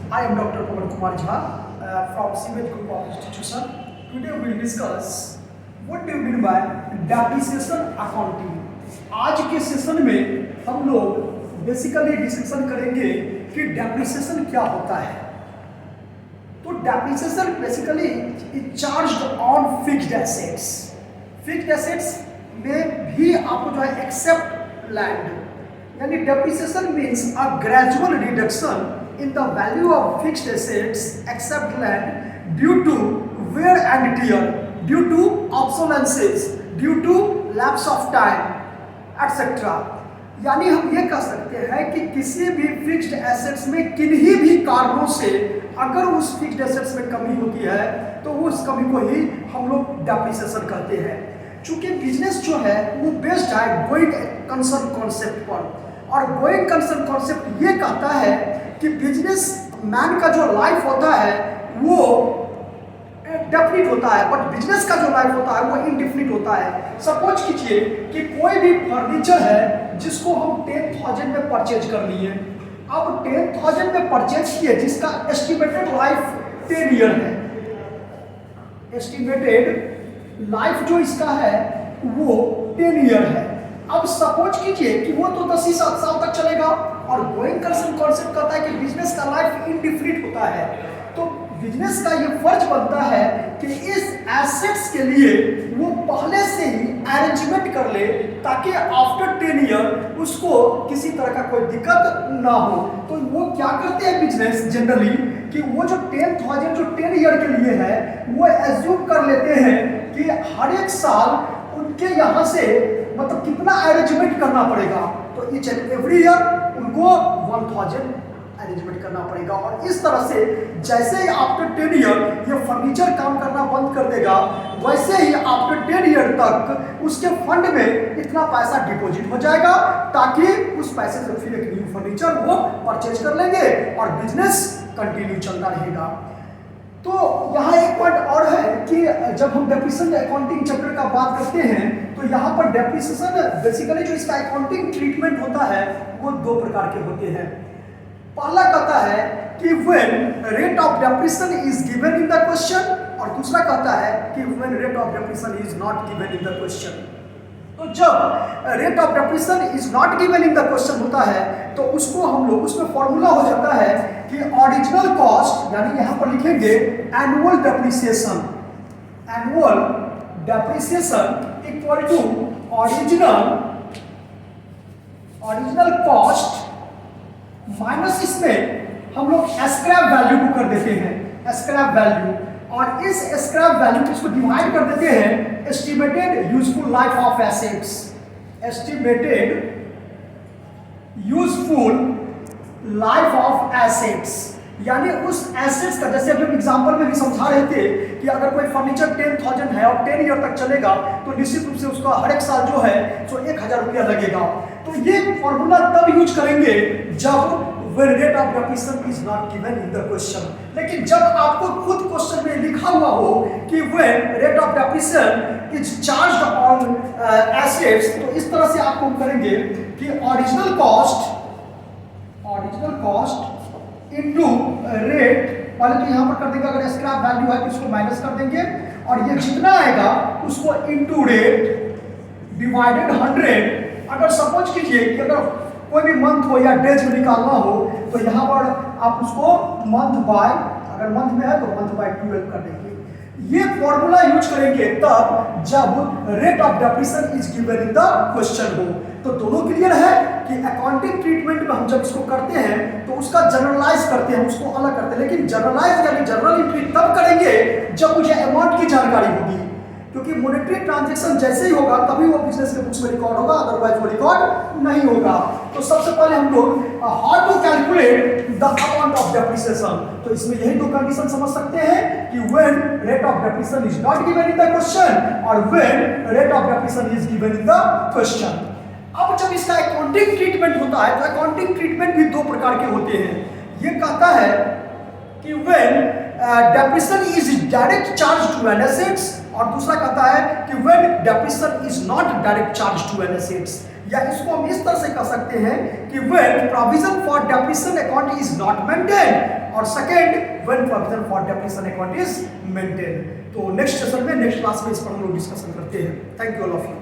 I am Dr. Pawan Kumar Jha from Siemens Group of Institution. Today we will discuss what do you mean by depreciation accounting. आज के session में हम लोग basically discussion करेंगे कि depreciation क्या होता है। तो depreciation basically is charged on fixed assets. Fixed assets में भी आपको जो है एक्सेप्ट लैंड, यानी depreciation means a gradual reduction in the value of fixed assets except land due to wear and tear, due to obsolescence, due to lapse of time, etc. यानी हम ये कह सकते हैं कि किसी भी फिक्स्ड एसेट्स में किन्हीं भी कारणों से अगर उस फिक्स्ड एसेट्स में कमी होती है तो उस कमी को ही हम लोग डेप्रिसिएशन कहते हैं। चूंकि बिजनेस जो है वो बेस्ड है गोइंग कंसर्न कॉन्सेप्ट पर, और गोइंग कंसर्न कॉन्सेप्ट ये कहता है कि बिजनेस मैन का जो लाइफ होता है वो डेफिनिट होता है, बट बिजनेस का जो लाइफ होता है वो इनडेफिनिट होता है। सपोज कीजिए कि कोई भी फर्नीचर है जिसको हम 10,000 में परचेज कर लिए। अब 10,000 में परचेज किए जिसका एस्टिमेटेड लाइफ 10 ईयर है। एस्टिमेटेड लाइफ जो इसका है वो 10 ईयर है। अब सपोज कीजिए कि वो तो 10 ही साल तक चलेगा, और गोइंग कंसर्न कॉन्सेप्ट कहता है कि बिजनेस का लाइफ इनडिफिनिट होता है। तो बिजनेस का ये फर्ज बनता है कि इस एसेट्स के लिए वो पहले से ही अरेंजमेंट कर ले ताकि आफ्टर 10 ईयर उसको किसी तरह का कोई दिक्कत ना हो। तो वो क्या करते हैं बिजनेस जनरली कि वो जो 10,000 जो 10 ईयर के लिए है वो एज्यूम कर लेते हैं कि हर एक साल उनके यहाँ से मतलब कितना अरेंजमेंट करना पड़ेगा। तो ईच एंड एवरी ईयर उनको 1,000 अरेंजमेंट करना पड़ेगा, और इस तरह से जैसे ही आफ्टर 10 ईयर ये फर्नीचर काम करना बंद कर देगा वैसे ही आफ्टर 10 ईयर तक उसके फंड में इतना पैसा डिपॉजिट हो जाएगा ताकि उस पैसे से फिर एक न्यू फर्नीचर वो परचेज कर लेंगे और बिजनेस कंटिन्यू चलता रहेगा। तो यहाँ एक पॉइंट और है कि जब हम डेप्रिसिएशन अकाउंटिंग चैप्टर का बात करते हैं तो यहाँ पर डेप्रिसिएशन बेसिकली जो इसका अकाउंटिंग ट्रीटमेंट होता है वो दो प्रकार के होते हैं। पहला कहता है कि when rate of depreciation is given in the question, और दूसरा कहता है कि when rate of depreciation is not given in the question. तो जब rate of depreciation is not given in the question होता है तो उसको हम लोग उसमें फॉर्मूला हो जाता है कि ओरिजिनल कॉस्ट, यानी यहां पर लिखेंगे annual depreciation, annual depreciation equal to original cost minus इसमें हम लोग स्क्रैप वैल्यू को कर देते हैं, स्क्रैप वैल्यू, और इस स्क्रैप वैल्यू को इसको डिवाइड कर देते हैं estimated useful life of assets, estimated useful life of assets, यानी उस एसेट्स का, जैसे अभी हम एग्जांपल में भी समझा रहे थे कि अगर कोई फर्नीचर 10,000 है और 10 ईयर तक चलेगा तो निश्चित रूप से उसका हर एक साल जो है सो 1,000 रुपया लगेगा। तो ये फॉर्मूला तब यूज करेंगे जब when rate of depreciation is not given in the question। लेकिन जब आपको खुद क्वेश्चन में लिखा हुआ हो कि when rate of depreciation is charged on assets, तो इस तरह से आपको करेंगे कि ओरिजिनल कॉस्ट इनटू रेट, पहले तो यहाँ पर कर देंगे, अगर स्क्रैप वैल्यू है तो उसको माइनस कर देंगे, और ये जितना आएगा उसको इनटू रेट डिवाइडेड 100। अगर सपोज कीजिए कि अगर कोई भी मंथ हो या डेज में निकालना हो तो यहाँ पर आप उसको मंथ बाय, अगर मंथ में है तो मंथ बाय 12 कर देंगे। ये फॉर्मूला यूज करेंगे तब जब rate of depreciation is given in the question हो। तो दोनों क्लियर है कि अकाउंटिंग ट्रीटमेंट में हम जब इसको करते हैं तो उसका जनरलाइज करते हैं, उसको अलग करते हैं, लेकिन जनरलाइज यानी जनरल एंट्री तब करेंगे जब मुझे अमाउंट की जानकारी होगी, क्योंकि मॉनेटरी ट्रांजैक्शन जैसे ही होगा तभी वो बिजनेस के बुक्स में रिकॉर्ड होगा, अदरवाइज वो रिकॉर्ड नहीं होगा। तो सबसे पहले हम लोग how to calculate the amount of depreciation, तो इसमें यही दो कंडीशन समझ सकते हैं कि when rate of depreciation is not given in the question और when rate of depreciation is given in the question. अब जब इसका अकाउंटिंग ट्रीटमेंट होता है तो अकाउंटिंग ट्रीटमेंट भी दो प्रकार के होते हैं। ये कहता है कि when depreciation is direct charge to an assets, और दूसरा कहता है कि when depreciation is not direct charge to an assets. या इसको हम इस तरह से कह सकते हैं कि when provision for depreciation account is not maintain, और second when provision for depreciation account is maintain. तो नेक्स्ट सेशन में, नेक्स्ट क्लास में इस पर हम लोग डिस्कशन करते हैं। Thank you all of you.